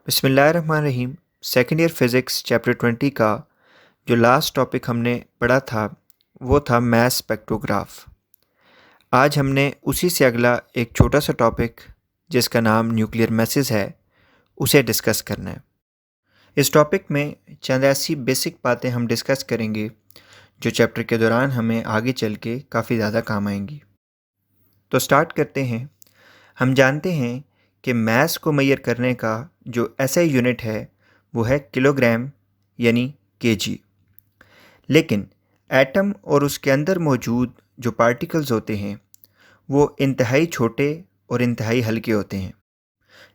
बिस्मिल्लाहिर्रहमानिर्रहीम। Second year physics chapter 20 का जो लास्ट टॉपिक हमने पढ़ा था वो था मास स्पेक्ट्रोग्राफ। आज हमने उसी से अगला एक छोटा सा टॉपिक जिसका नाम न्यूक्लियर मैसेज है उसे डिस्कस करना है। इस टॉपिक में चंद ऐसी बेसिक बातें हम डिस्कस करेंगे जो चैप्टर के दौरान हमें आगे चल के काफ़ी ज़्यादा काम आएंगी। तो स्टार्ट करते हैं। हम जानते हैं कि मास को मेजर करने का जो ऐसा यूनिट है वो है किलोग्राम यानी केजी। लेकिन एटम और उसके अंदर मौजूद जो पार्टिकल्स होते हैं वो इंतहाई छोटे और इंतहाई हल्के होते हैं।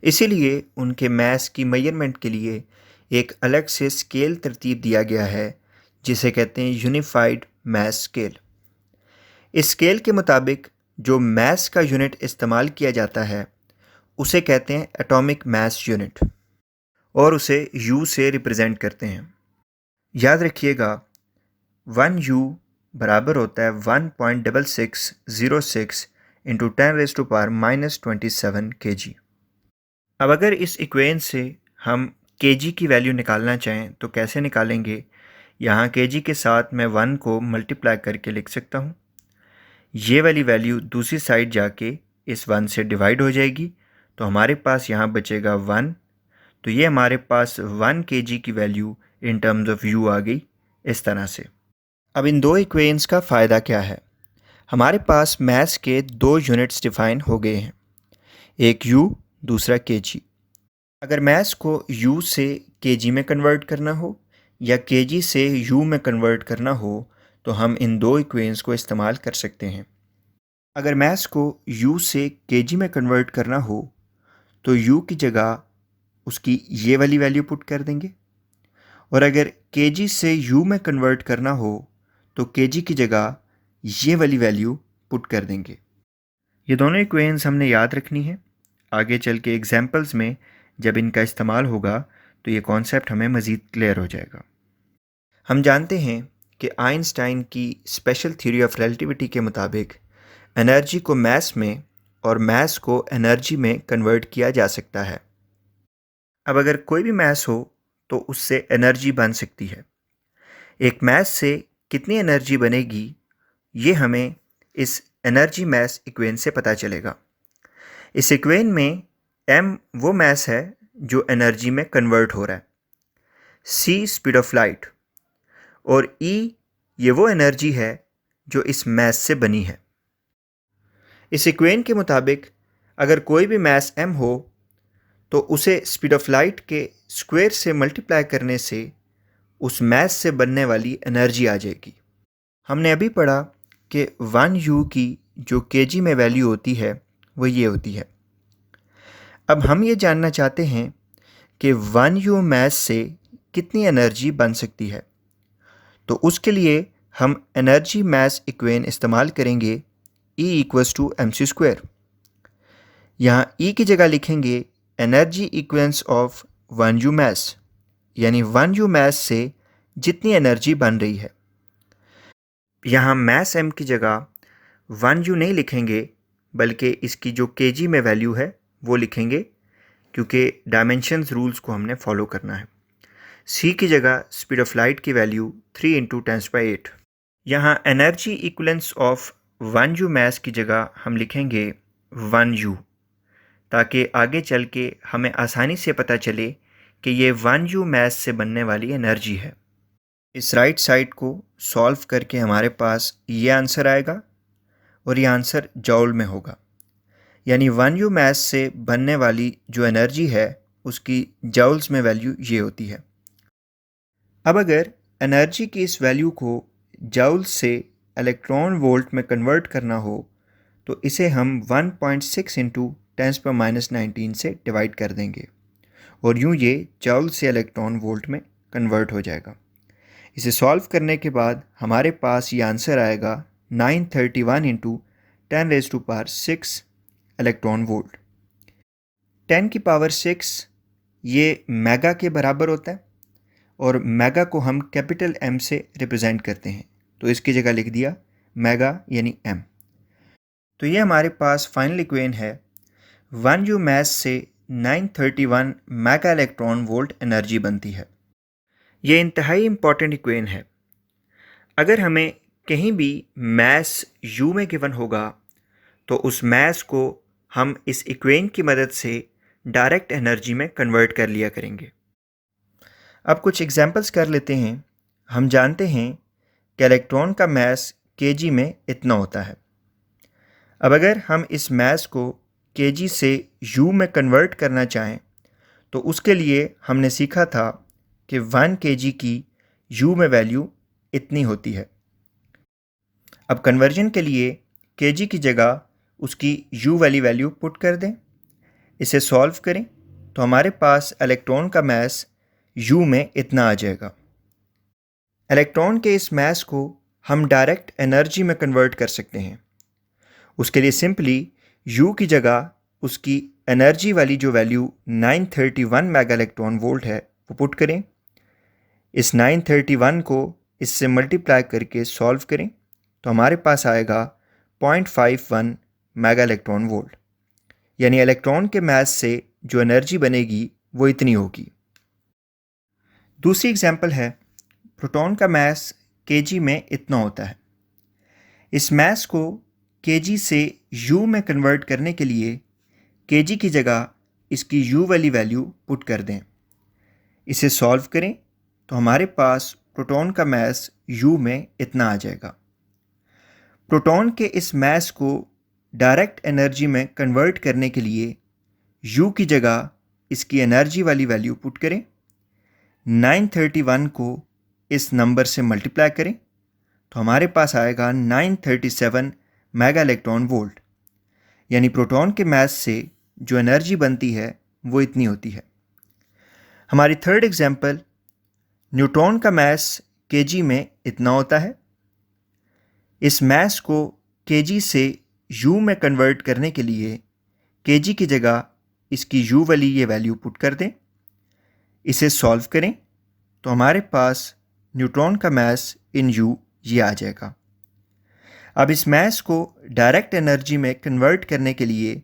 इसीलिए उनके मास की मेजरमेंट के लिए एक अलग से स्केल तरतीब दिया गया है जिसे कहते हैं यूनिफाइड मास स्केल। इस स्केल के मुताबिक जो मास का यूनिट इस्तेमाल किया जाता है उसे कहते हैं एटॉमिक मास यूनिट और उसे U से रिप्रेजेंट करते हैं। याद रखिएगा 1U बराबर होता है 1.6606 इंटू 10⁻⁻27 kg। अब अगर इस इक्वेशन से हम kg की वैल्यू निकालना चाहें तो कैसे निकालेंगे? यहाँ kg के साथ मैं 1 को मल्टीप्लाई करके लिख सकता हूँ। ये वाली वैल्यू दूसरी साइड जाके इस 1 से डिवाइड हो जाएगी तो हमारे पास यहाँ बचेगा 1। तो ये हमारे पास 1 kg की value in terms of U आ गई इस तरह से। अब इन दो इक्वेशंस का फ़ायदा क्या है? हमारे पास मास के दो यूनिट्स डिफाइन हो गए हैं, एक U दूसरा kg। अगर मास को U से kg में कन्वर्ट करना हो या kg से U में कन्वर्ट करना हो तो हम इन दो इक्वेशंस को इस्तेमाल कर सकते हैं। अगर मास को U से kg में कन्वर्ट करना हो तो U की जगह उसकी ये वाली वैल्यू पुट कर देंगे और अगर kg से U में कन्वर्ट करना हो तो kg की जगह ये वाली वैल्यू पुट कर देंगे। ये दोनों इक्वेशंस हमने याद रखनी है। आगे चल के एग्जाम्पल्स में जब इनका इस्तेमाल होगा तो ये कॉन्सेप्ट हमें मज़ीद क्लियर हो जाएगा। हम जानते हैं कि आइंस्टाइन की स्पेशल थ्योरी ऑफ रिलेटिविटी के मुताबिक एनर्जी को मास में और मास को एनर्जी में कन्वर्ट किया जा सकता है। अब अगर कोई भी मास हो तो उससे एनर्जी बन सकती है। एक मास से कितनी एनर्जी बनेगी ये हमें इस एनर्जी मास इक्वेशन से पता चलेगा। इस इक्वेशन में m वो मास है जो एनर्जी में कन्वर्ट हो रहा है, c स्पीड ऑफ लाइट और E ये वो एनर्जी है जो इस मास से बनी है। इस इक्वेशन के मुताबिक अगर कोई भी मास m हो तो उसे स्पीड ऑफ लाइट के स्क्वायर से मल्टीप्लाई करने से उस मास से बनने वाली एनर्जी आ जाएगी। हमने अभी पढ़ा कि 1U की जो kg में वैल्यू होती है वो ये होती है। अब हम ये जानना चाहते हैं कि 1U मास से कितनी एनर्जी बन सकती है। तो उसके लिए हम एनर्जी मास इक्वेशन इस्तेमाल करेंगे E = mc²। यहाँ E की जगह लिखेंगे एनर्जी इक्वेशंस ऑफ 1U मास, यानी 1U मास से जितनी एनर्जी बन रही है। यहाँ मास m की जगह 1U नहीं लिखेंगे बल्कि इसकी जो kg में वैल्यू है वो लिखेंगे क्योंकि डायमेंशंस रूल्स को हमने फॉलो करना है। c की जगह स्पीड ऑफ लाइट की वैल्यू 3 × 10⁸। यहाँ एनर्जी इक्विवेलेंस ऑफ 1U मास की जगह हम लिखेंगे 1U ताकि आगे चल के हमें आसानी से पता चले कि ये 1U मास से बनने वाली एनर्जी है। इस राइट साइड को सॉल्व करके हमारे पास ये आंसर आएगा और ये आंसर जॉउल में होगा, यानी 1U मास से बनने वाली जो एनर्जी है उसकी जॉउल्स में वैल्यू ये होती है। अब अगर एनर्जी की इस वैल्यू को जॉउल्स से इलेक्ट्रॉन वोल्ट में कन्वर्ट करना हो तो इसे हम 1.6 × 10⁻19 से डिवाइड कर देंगे और यूँ ये जॉउल से इलेक्ट्रॉन वोल्ट में कन्वर्ट हो जाएगा। इसे सॉल्व करने के बाद हमारे पास ये आंसर आएगा 931 × 10⁻6 इलेक्ट्रॉन वोल्ट। 10⁶ ये मेगा के बराबर होता है और मेगा को हम कैपिटल M से रिप्रेजेंट करते हैं तो इसकी जगह लिख दिया मेगा यानी M। तो ये हमारे पास फाइनल इक्वेशन है 1U मास से 931 मेगा इलेक्ट्रॉन वोल्ट एनर्जी बनती है। ये इंतहाई इम्पॉर्टेंट इक्वेशन है। अगर हमें कहीं भी मास U में गिवन होगा तो उस मास को हम इस इक्वेशन की मदद से डायरेक्ट एनर्जी में कन्वर्ट कर लिया करेंगे। अब कुछ एग्जांपल्स कर लेते हैं। हम जानते हैं कि इलेक्ट्रॉन का मास kg में इतना होता है। अब अगर हम इस मास को kg से U में कन्वर्ट करना चाहें तो उसके लिए हमने सीखा था कि 1 kg की U में वैल्यू इतनी होती है। अब कन्वर्जन के लिए kg की जगह उसकी U वाली वैल्यू पुट कर दें। इसे सॉल्व करें तो हमारे पास इलेक्ट्रॉन का मास U में इतना आ जाएगा। इलेक्ट्रॉन के इस मास को हम डायरेक्ट एनर्जी में कन्वर्ट कर सकते हैं। उसके लिए सिंपली U की जगह उसकी एनर्जी वाली जो वैल्यू 931 मेगा इलेक्ट्रॉन वोल्ट है वो पुट करें। इस 931 को इससे मल्टीप्लाई करके सॉल्व करें तो हमारे पास आएगा 0.51 मेगा इलेक्ट्रॉन वोल्ट, यानी इलेक्ट्रॉन के मास से जो एनर्जी बनेगी वो इतनी होगी। दूसरी एग्जांपल है, प्रोटॉन का मास kg में इतना होता है। इस मास को kg से U में कन्वर्ट करने के लिए kg की जगह इसकी U वाली वैल्यू पुट कर दें। इसे सॉल्व करें तो हमारे पास प्रोटॉन का मास U में इतना आ जाएगा। प्रोटॉन के इस मास को डायरेक्ट एनर्जी में कन्वर्ट करने के लिए U की जगह इसकी एनर्जी वाली वैल्यू पुट करें। 931 को इस नंबर से मल्टीप्लाई करें तो हमारे पास आएगा 937 मेगा इलेक्ट्रॉन वोल्ट, यानी प्रोटॉन के मास से जो एनर्जी बनती है वो इतनी होती है। हमारी थर्ड एग्जांपल, न्यूट्रॉन का मास kg में इतना होता है। इस मास को kg से U में कन्वर्ट करने के लिए kg की जगह इसकी U वाली ये वैल्यू पुट कर दें। इसे सॉल्व करें तो हमारे पास न्यूट्रॉन का मास इन U ये आ जाएगा। अब इस मास को डायरेक्ट एनर्जी में कन्वर्ट करने के लिए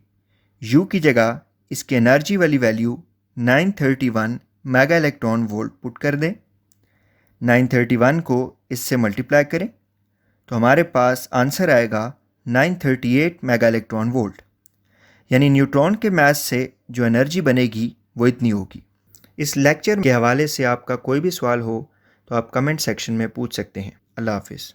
U की जगह इसकी एनर्जी वाली value 931 mega electron volt put कर दें। 931 को इससे मल्टीप्लाई करें तो हमारे पास आंसर आएगा 938 मेगा इलेक्ट्रॉन वोल्ट, यानी न्यूट्रॉन के मास से जो एनर्जी बनेगी वो इतनी होगी। इस लेक्चर के हवाले से आपका कोई भी सवाल हो तो आप कमेंट सेक्शन में पूछ सकते हैं। अल्लाह हाफिज़।